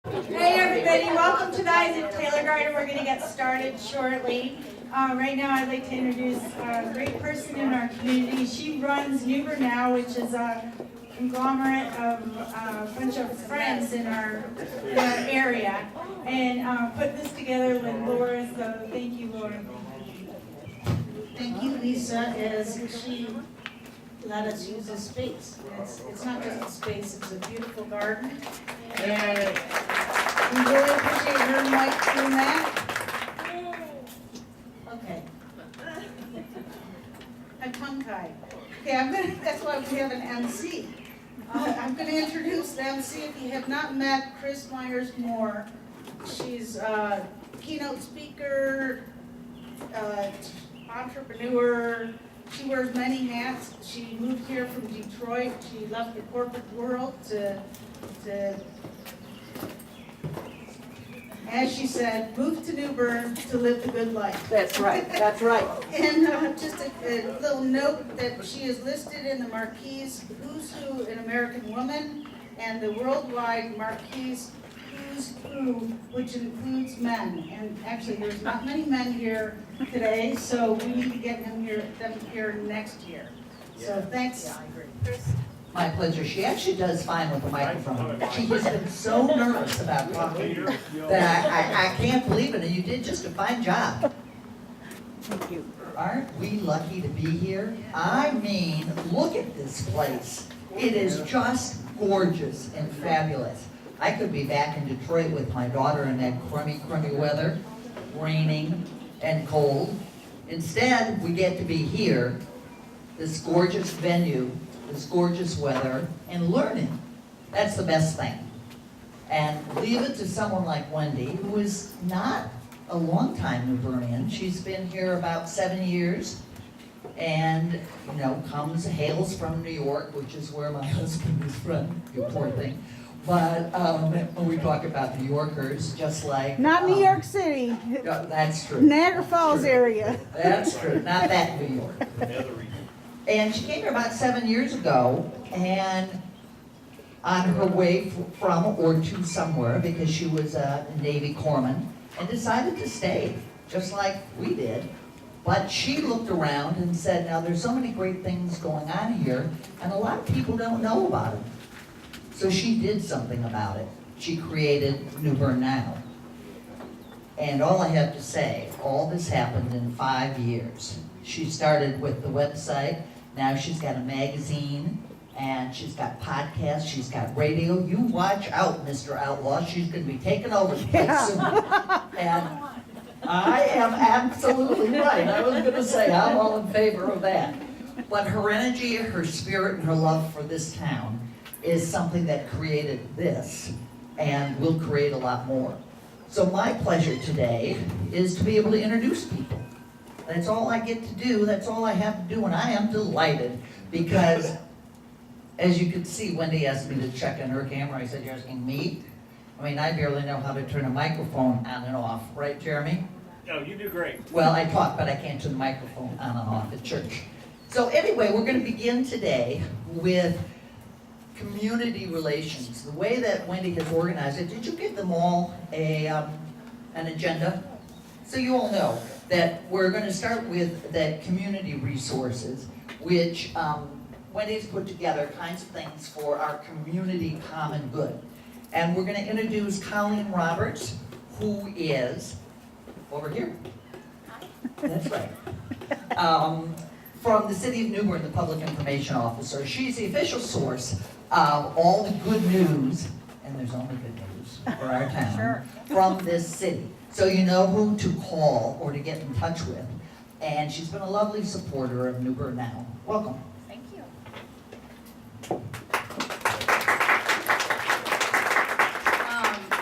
Hey everybody, welcome to the Isaac Taylor Garden. We're going to get started shortly. Right now I'd like to introduce a great person in our community. She runs New Bern Now, which is a conglomerate of a bunch of friends in our area, and put this together with Laura, so thank you, Laura. Thank you, Lisa, as she let us use this space. It's not just a space, it's a beautiful garden. And we really appreciate her and Mike doing that. Okay. I'm tongue-tied. Okay, that's why we have an MC. I'm gonna introduce the MC. If you have not met Chris Myers-Moore, she's a keynote speaker, entrepreneur. She wears many hats. She moved here from Detroit. She left the corporate world to as she said, move to New Bern to live the good life. That's right, that's right. And just a little note that she is listed in the Marquis Who's Who in American Woman and the worldwide Marquis Who's Who, which includes men. And actually, there's not many men here today, so we need to get them here next year. So thanks. Yeah, I agree. My pleasure. She actually does fine with the microphone. She has been so nervous about talking that I can't believe it, and you did just a fine job. Thank you. Aren't we lucky to be here? I mean, look at this place. It is just gorgeous and fabulous. I could be back in Detroit with my daughter in that crummy weather, raining and cold. Instead, we get to be here, this gorgeous venue, this gorgeous weather, and learning. That's the best thing. And leave it to someone like Wendy, who is not a long-time New Bernian. She's been here about 7 years, and hails from New York, which is where my husband is from. You poor thing. But when we talk about New Yorkers, just like Not New York City, that's true. Niagara Falls area. That's true. Not that New York. And she came here about 7 years ago, and on her way from or to somewhere, because she was a Navy corpsman, and decided to stay, just like we did. But she looked around and said, now there's so many great things going on here, and a lot of people don't know about it. So she did something about it. She created New Bern Now. And all I have to say, all this happened in 5 years. She started with the website. Now she's got a magazine, and she's got podcasts, she's got radio. You watch out, Mr. Outlaw. She's going to be taking over the place soon. And I am absolutely right. I was going to say I'm all in favor of that. But her energy, her spirit, and her love for this town is something that created this and will create a lot more. So my pleasure today is to be able to introduce people. That's all I get to do. That's all I have to do, and I am delighted because, as you can see, Wendy asked me to check on her camera. I said, you're asking me? I mean, I barely know how to turn a microphone on and off. Right, Jeremy? No, you do great. Well, I talk, but I can't turn the microphone on and off at church. So anyway, we're going to begin today with community relations. The way that Wendy has organized it, did you give them all an agenda? So you all know that we're going to start with that community resources, which Wendy's put together kinds of things for our community common good. And we're going to introduce Colleen Roberts, who is over here. That's right. From the City of New Bern, the Public Information Officer. She's the official source of all the good news, and there's only good news for our town, from this city. So you know who to call or to get in touch with. And she's been a lovely supporter of New Bern Now. Welcome. Thank you.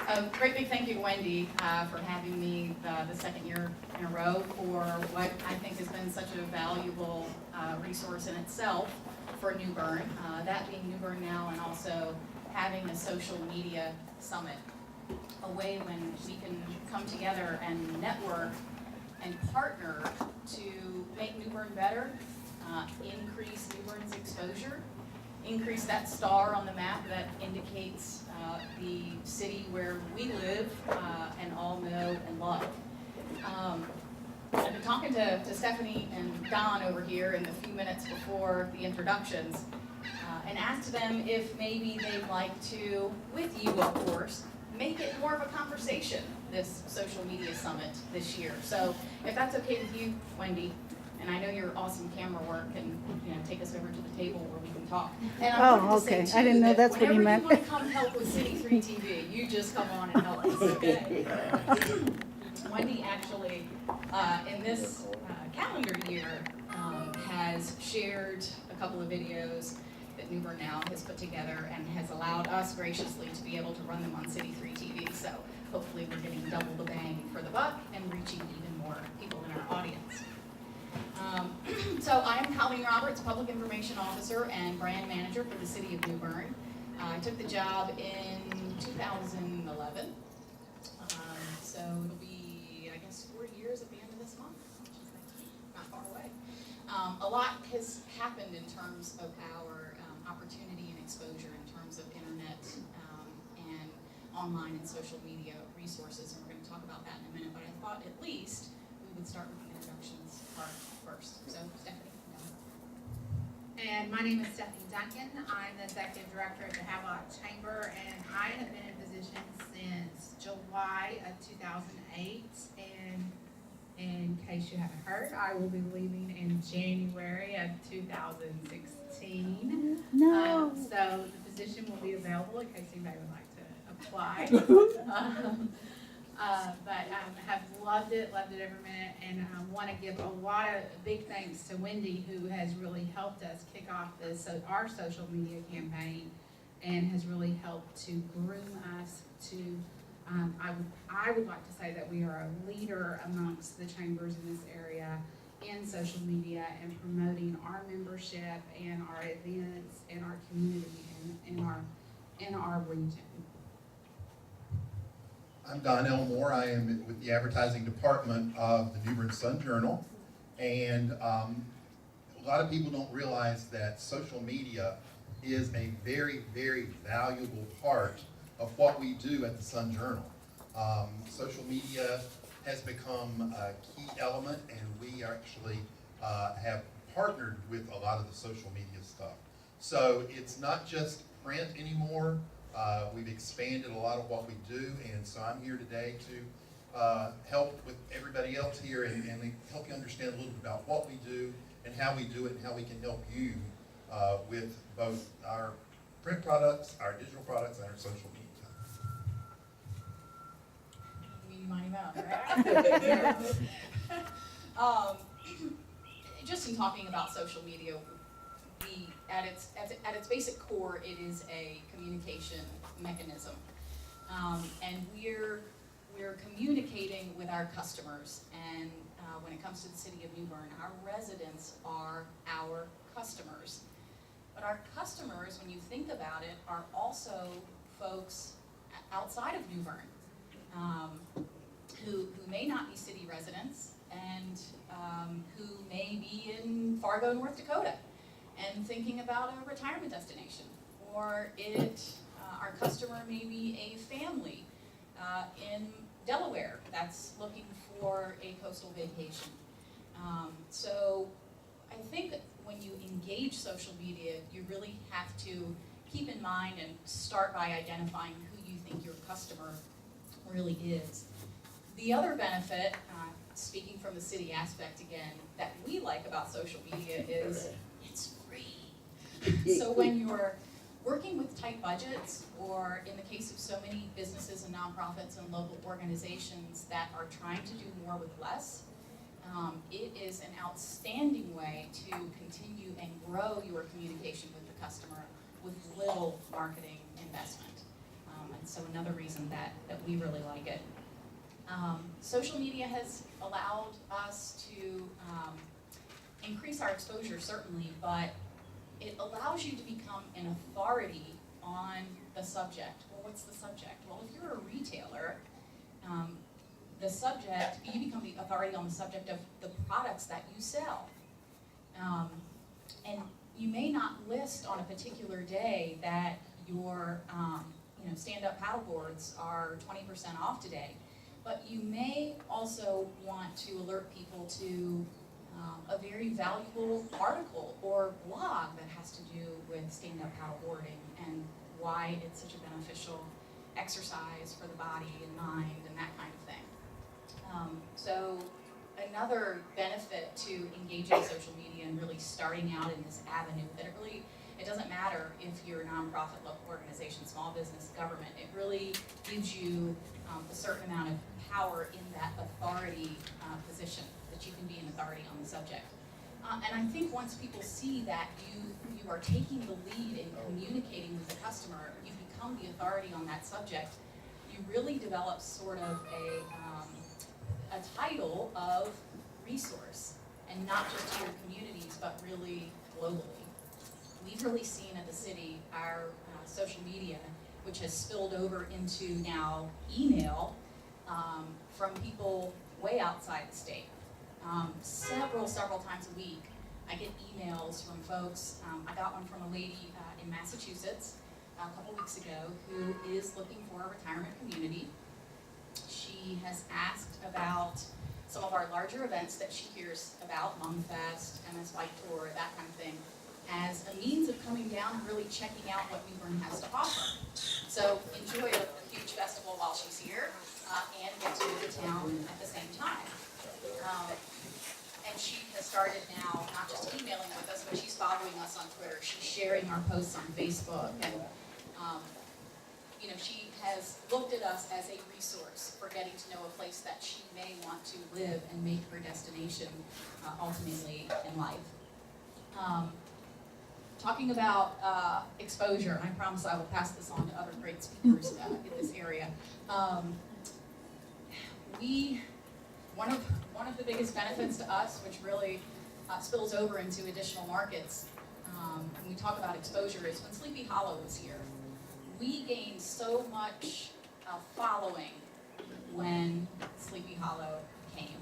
A great big thank you to Wendy for having me the second year in a row for what I think has been such a valuable resource in itself for New Bern, that being New Bern Now, and also having a social media summit, a way when we can come together and network and partner to make New Bern better, increase New Bern's exposure, increase that star on the map that indicates the city where we live and all know and love. I've been talking to Stephanie and Don over here in the few minutes before the introductions and asked them if maybe they'd like to, with you of course, make it more of a conversation, this social media summit this year. So if that's okay with you, Wendy, and I know your awesome camera work, and take us over to the table where we can talk. And I wanted to say, too, I didn't know that's what he meant. Whenever you want to come help with City 3 TV, you just come on and help us, okay? Wendy actually, in this calendar year, has shared a couple of videos that New Bern Now has put together and has allowed us graciously to be able to run them on City 3 TV. So hopefully we're getting double the bang for the buck and reaching even more people in our audience. So I am Colleen Roberts, Public Information Officer and Brand Manager for the City of New Bern. I took the job in 2011. So it'll be, I guess, 4 years at the end of this month, which is not far away. A lot has happened in terms of our opportunity and exposure in terms of internet and online and social media resources, and we're going to talk about that in a minute, but I thought at least we would start with the introductions part first. So, Stephanie. And my name is Stephanie Duncan. I'm the Executive Director at the Havelock Chamber, and I have been in position since July of 2008. And in case you haven't heard, I will be leaving in January of 2016. No. So the position will be available in case anybody would like to apply. But have loved it every minute, and want to give a lot of big thanks to Wendy, who has really helped us kick off this, our social media campaign, and has really helped to groom us to, I would like to say that we are a leader amongst the chambers in this area in social media and promoting our membership and our events and our community in our region. I'm Don Elmore. I am with the advertising department of the New Bern Sun Journal, and a lot of people don't realize that social media is a very, very valuable part of what we do at the Sun Journal. Social media has become a key element, and we actually have partnered with a lot of the social media stuff. So it's not just print anymore. We've expanded a lot of what we do, and so I'm here today to help with everybody else here and help you understand a little bit about what we do and how we do it and how we can help you with both our print products, our digital products, and our social media. Meeny, miny, moe, right? Just in talking about social media, at its basic core, it is a communication mechanism, and we're communicating with our customers. And when it comes to the city of New Bern, our residents are our customers. But our customers, when you think about it, are also folks outside of New Bern who may not be city residents and who may be in Fargo, North Dakota, and thinking about a retirement destination, or our customer may be a family in Delaware that's looking for a coastal vacation. So I think that when you engage social media, you really have to keep in mind and start by identifying who you think your customer really is. The other benefit, speaking from the city aspect again, that we like about social media is it's free. So when you're working with tight budgets, or in the case of so many businesses and nonprofits and local organizations that are trying to do more with less, it is an outstanding way to continue and grow your communication with the customer with little marketing investment. And so another reason that we really like it. Social media has allowed us to increase our exposure, certainly, but it allows you to become an authority on the subject. Well, what's the subject? Well, if you're a retailer, you become the authority on the subject of the products that you sell. And you may not list on a particular day that your stand-up paddleboards are 20% off today, but you may also want to alert people to a very valuable article or blog that has to do with stand-up paddleboarding and why it's such a beneficial exercise for the body and mind and that kind of thing. So another benefit to engaging social media and really starting out in this avenue that it doesn't matter if you're a nonprofit, local organization, small business, government, it really gives you a certain amount of power in that authority position, that you can be an authority on the subject. And I think once people see that you are taking the lead in communicating with the customer, you become the authority on that subject, you really develop sort of a title of resource, and not just to your communities, but really globally. We've really seen at the city our social media, which has spilled over into now email from people way outside the state. Several times a week, I get emails from folks. I got one from a lady in Massachusetts a couple weeks ago who is looking for a retirement community. She has asked about some of our larger events that she hears about, Mumfest, MS White Tour, that kind of thing, as a means of coming down and really checking out what New Bern has to offer. So enjoy a huge festival while she's here and get to the town at the same time. And she has started now not just emailing with us, but she's following us on Twitter. She's sharing our posts on Facebook, and she has looked at us as a resource for getting to know a place that she may want to live and make her destination ultimately in life. Talking about exposure, and I promise I will pass this on to other great speakers in this area. One of the biggest benefits to us, which really spills over into additional markets, when we talk about exposure, is when Sleepy Hollow was here. We gained so much following when Sleepy Hollow came.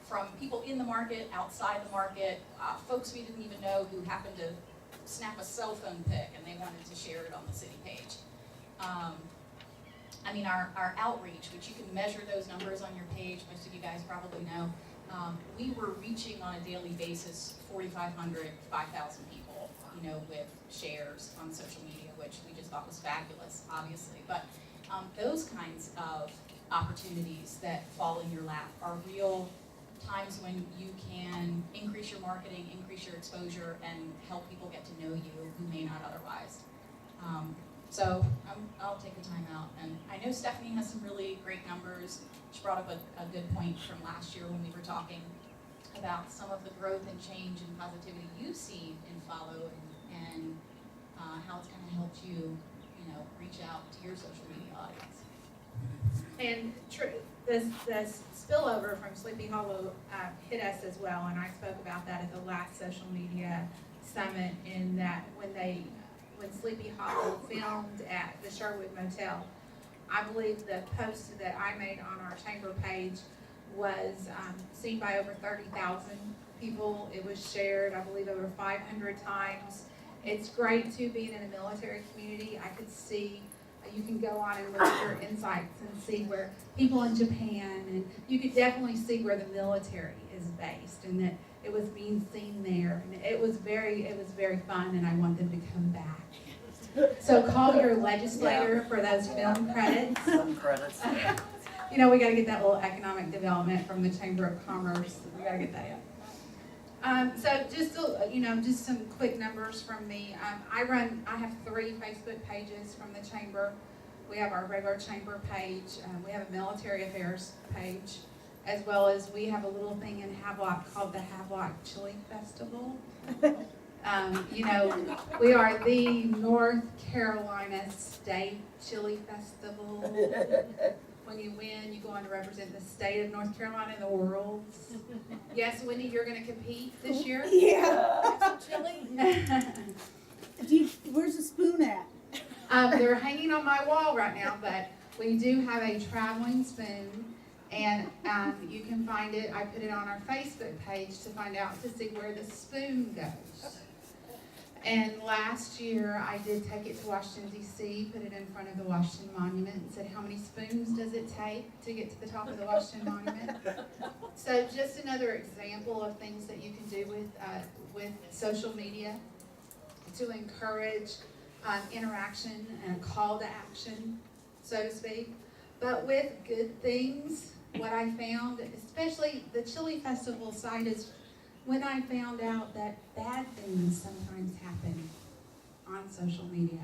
From people in the market, outside the market, folks we didn't even know who happened to snap a cell phone pic and they wanted to share it on the city page. Our outreach, which you can measure those numbers on your page, most of you guys probably know, we were reaching on a daily basis 4,500, 5,000 people, with shares on social media, which we just thought was fabulous, obviously. But those kinds of opportunities that fall in your lap are real times when you can increase your marketing, increase your exposure, and help people get to know you who may not otherwise. So I'll take a time out. And I know Stephanie has some really great numbers. She brought up a good point from last year when we were talking about some of the growth and change and positivity you've seen in Follow, and how it's kind of helped you, reach out to your social media audience. And this spillover from Sleepy Hollow hit us as well, and I spoke about that at the last social media summit, in that when Sleepy Hollow filmed at the Sherwood Motel, I believe the post that I made on our chamber page was seen by over 30,000 people. It was shared, I believe, over 500 times. It's great too, being in a military community. I could see, you can go on and look at your insights and see where people in Japan, and you could definitely see where the military is based, and that it was being seen there. And it was very fun, and I want them to come back. So call your legislator for those film credits. Film credits. We got to get that little economic development from the Chamber of Commerce. We got to get that in. So just some quick numbers from me. I have 3 Facebook pages from the chamber. We have our regular chamber page. We have a military affairs page, as well as we have a little thing in Havelock called the Havelock Chili Festival. We are the North Carolina State Chili Festival. When you win, you go on to represent the state of North Carolina in the world. Yes, Wendy, you're going to compete this year? Yeah. Some chili. Where's the spoon at? They're hanging on my wall right now, but we do have a traveling spoon, and you can find it. I put it on our Facebook page to find out, to see where the spoon goes. And last year, I did take it to Washington DC, put it in front of the Washington Monument, and said, how many spoons does it take to get to the top of the Washington Monument? So just another example of things that you can do with social media to encourage interaction and a call to action, so to speak. But with good things, what I found, especially the Chili Festival site, is when I found out that bad things sometimes happen on social media.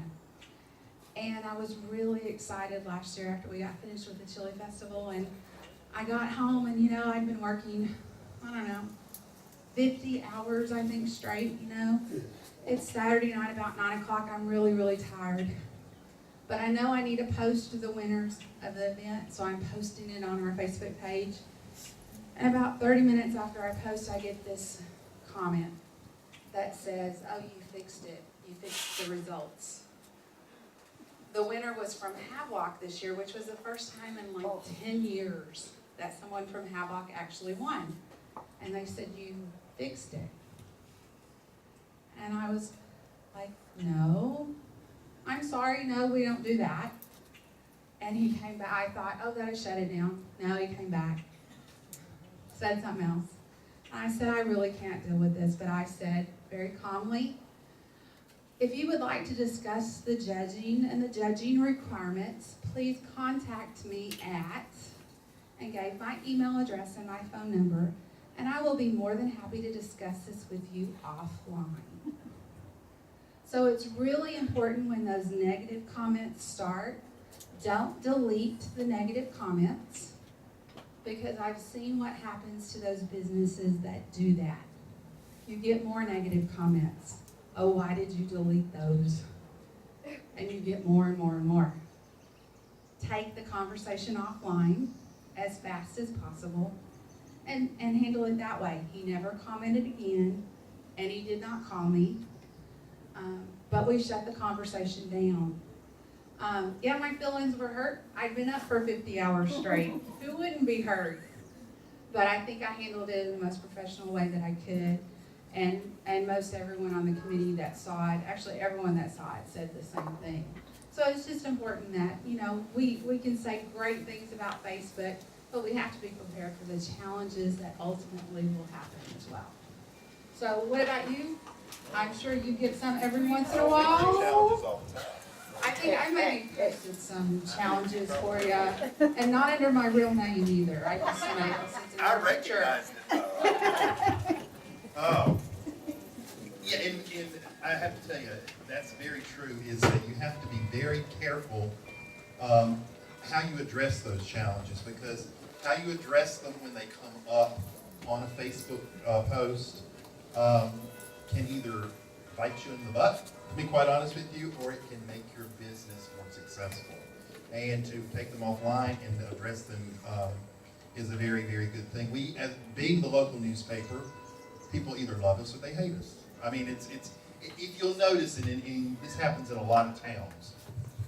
And I was really excited last year after we got finished with the Chili Festival, and I got home and, I'd been working, 50 hours, I think, straight, It's Saturday night about 9 o'clock. I'm really, really tired. But I know I need to post to the winners of the event, so I'm posting it on our Facebook page. And about 30 minutes after I post, I get this comment that says, oh, you fixed it. You fixed the results. The winner was from Havelock this year, which was the first time in like 10 years that someone from Havelock actually won. And they said, you fixed it. And I was like, no, I'm sorry, no, we don't do that. And he came back. I thought, oh, that I shut it down. No, he came back, said something else. And I said, I really can't deal with this, but I said very calmly, if you would like to discuss the judging and the judging requirements, please contact me at, and gave my email address and my phone number, and I will be more than happy to discuss this with you offline. So it's really important when those negative comments start, don't delete the negative comments, because I've seen what happens to those businesses that do that. You get more negative comments. Oh, why did you delete those? And you get more and more and more. Take the conversation offline as fast as possible and handle it that way. He never commented again, and he did not call me, but we shut the conversation down. Yeah, my feelings were hurt. I'd been up for 50 hours straight. Who wouldn't be hurt? But I think I handled it in the most professional way that I could. And most everyone on the committee that saw it, actually everyone that saw it said the same thing. So it's just important that, we can say great things about Facebook, but we have to be prepared for the challenges that ultimately will happen as well. So what about you? I'm sure you get some every once in a while. Challenges all the time. I think I maybe posted some challenges for you, and not under my real name either. I just made it since it's I a picture. recognize it. Oh. Yeah, and I have to tell you, that's very true, is that you have to be very careful how you address those challenges, because how you address them when they come up on a Facebook post can either bite you in the butt, to be quite honest with you, or it can make your business more successful. And to take them offline and address them is a very, very good thing. We, as being the local newspaper, people either love us or they hate us. I mean, if you'll notice, and this happens in a lot of towns,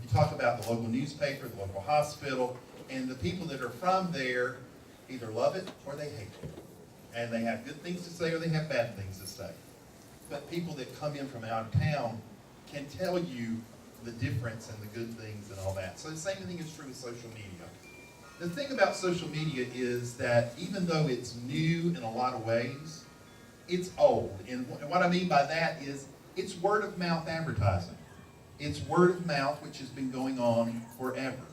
you talk about the local newspaper, the local hospital, and the people that are from there either love it or they hate it. And they have good things to say or they have bad things to say. But people that come in from out of town can tell you the difference and the good things and all that. So the same thing is true with social media. The thing about social media is that even though it's new in a lot of ways, it's old. And what I mean by that is it's word of mouth advertising. It's word of mouth, which has been going on forever.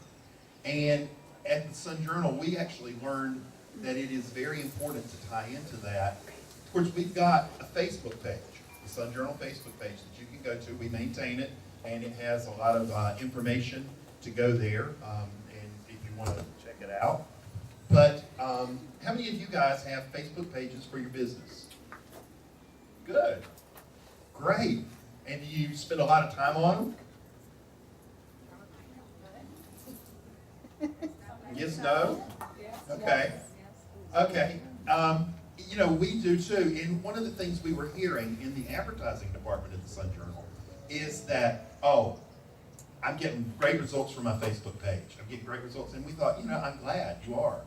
And at the Sun Journal, we actually learned that it is very important to tie into that. Of course, we've got a Facebook page, the Sun Journal Facebook page that you can go to. We maintain it, and it has a lot of information to go there, and if you want to check it out. But how many of you guys have Facebook pages for your business? Good. Great. And do you spend a lot of time on them? Yes, no? Okay. Okay. We do too. And one of the things we were hearing in the advertising department at the Sun Journal is that, I'm getting great results from my Facebook page. I'm getting great results. And we thought, I'm glad you are.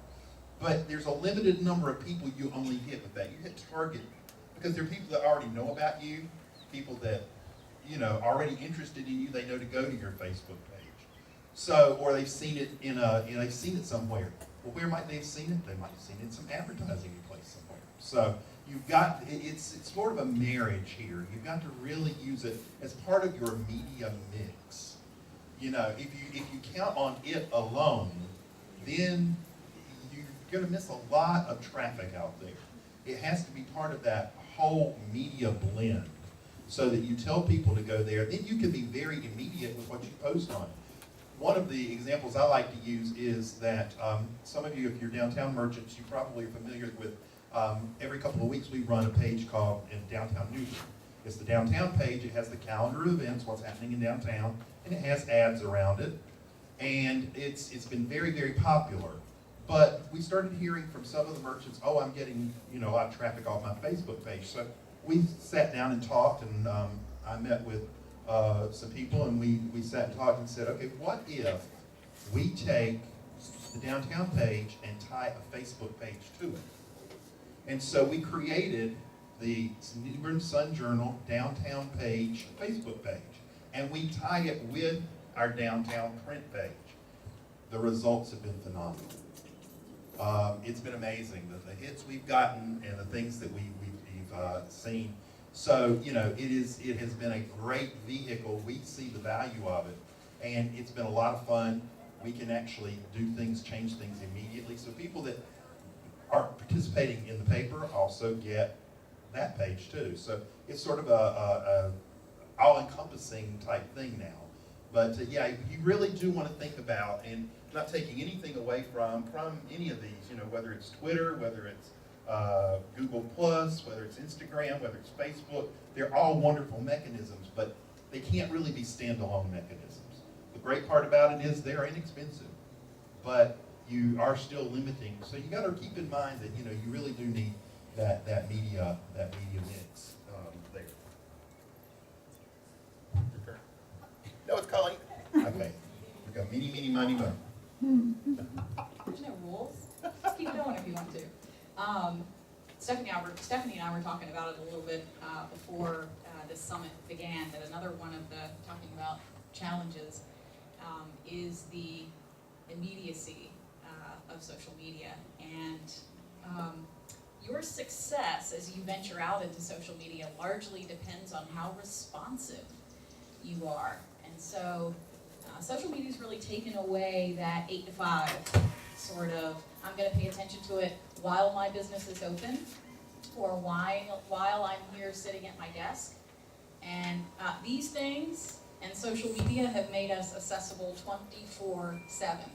But there's a limited number of people you only hit with that. You hit target, because there are people that already know about you, people that already interested in you, they know to go to your Facebook page. So, or they've seen it they've seen it somewhere. Well, where might they have seen it? They might have seen it in some advertising place somewhere. So you've got, it's sort of a marriage here. You've got to really use it as part of your media mix. If you count on it alone, then you're going to miss a lot of traffic out there. It has to be part of that whole media blend so that you tell people to go there. Then you can be very immediate with what you post on it. One of the examples I like to use is that some of you, if you're downtown merchants, you probably are familiar with every couple of weeks we run a page called in Downtown New Bern. It's the downtown page. It has the calendar of events, what's happening in downtown, and it has ads around it. And it's been very, very popular. But we started hearing from some of the merchants, oh, I'm getting a lot of traffic off my Facebook page. So we sat down and talked, and I met with some people, and we sat and talked and said, okay, what if we take the downtown page and tie a Facebook page to it? And so we created the New Bern Sun-Journal downtown page Facebook page, and we tie it with our downtown print page. The results have been phenomenal. It's been amazing, the hits we've gotten and the things that we've seen. So, it has been a great vehicle. We see the value of it, and it's been a lot of fun. We can actually do things, change things immediately. So people that are participating in the paper also get that page too. So it's sort of a all-encompassing type thing now. But yeah, you really do want to think about, and not taking anything away from any of these, whether it's Twitter, whether it's Google Plus, whether it's Instagram, whether it's Facebook, they're all wonderful mechanisms, but they can't really be standalone mechanisms. The great part about it is they're inexpensive, but you are still limiting. So you got to keep in mind that you really do need that media mix there. Your turn. No, it's Colleen. Okay. We go meeny, meeny, miny, mo. There's no rules. Just keep going if you want to. Stephanie and I were talking about it a little bit before this summit began, that another one of the talking about challenges is the immediacy of social media. And your success as you venture out into social media largely depends on how responsive you are. And so social media's really taken away that 8 to 5 sort of, I'm going to pay attention to it while my business is open, or while I'm here sitting at my desk. And these things and social media have made us accessible 24/7.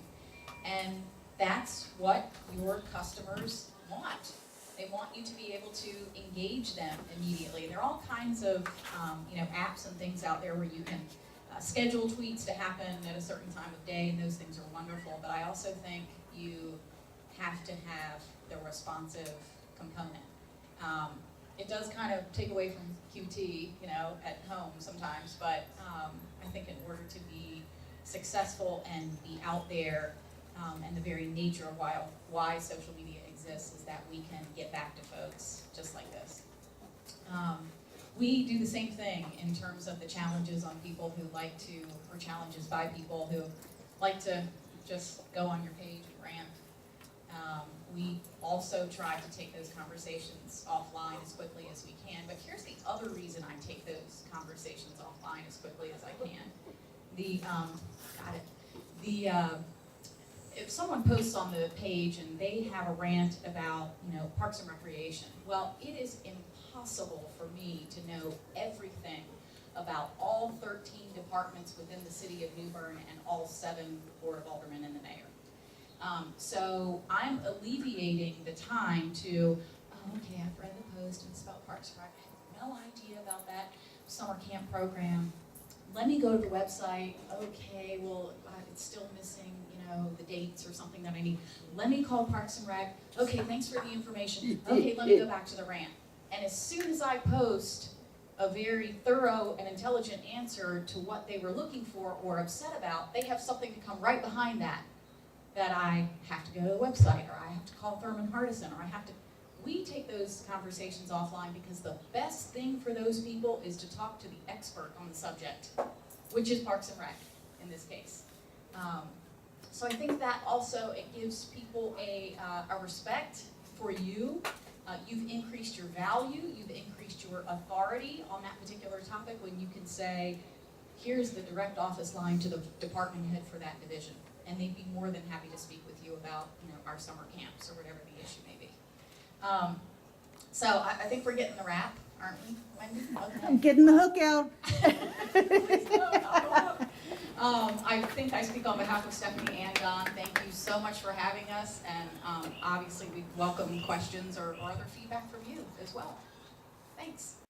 And that's what your customers want. They want you to be able to engage them immediately. There are all kinds of apps and things out there where you can schedule tweets to happen at a certain time of day, and those things are wonderful. But I also think you have to have the responsive component. It does kind of take away from QT, at home sometimes, but I think in order to be successful and be out there, and the very nature of why social media exists is that we can get back to folks just like this. We do the same thing in terms of the challenges on people who like to, or challenges by people who like to just go on your page and rant. We also try to take those conversations offline as quickly as we can, but here's the other reason I take those conversations offline as quickly as I can. If someone posts on the page and they have a rant about, Parks and Recreation, well, it is impossible for me to know everything about all 13 departments within the city of New Bern and all 7 Board of Aldermen and the mayor. So I'm alleviating the time to, okay, I've read the post and it's about Parks and Rec. I have no idea about that summer camp program. Let me go to the website. Okay, well, it's still missing, the dates or something that I need. Let me call Parks and Rec. Okay, thanks for the information. Okay, let me go back to the rant. And as soon as I post a very thorough and intelligent answer to what they were looking for or upset about, they have something to come right behind that I have to go to the website, or I have to call Thurman Hardison, or I have to, we take those conversations offline because the best thing for those people is to talk to the expert on the subject, which is Parks and Rec in this case. So I think that also, it gives people a respect for you. You've increased your value, you've increased your authority on that particular topic when you can say, here's the direct office line to the department head for that division. And they'd be more than happy to speak with you about, our summer camps or whatever the issue may be. So I think we're getting the wrap, aren't we, Wendy? Okay. I'm getting the hook out. Please no, not I think I speak on behalf of Stephanie and Don. Thank you so much for having us, and obviously we welcome questions or other feedback from you as well. Thanks.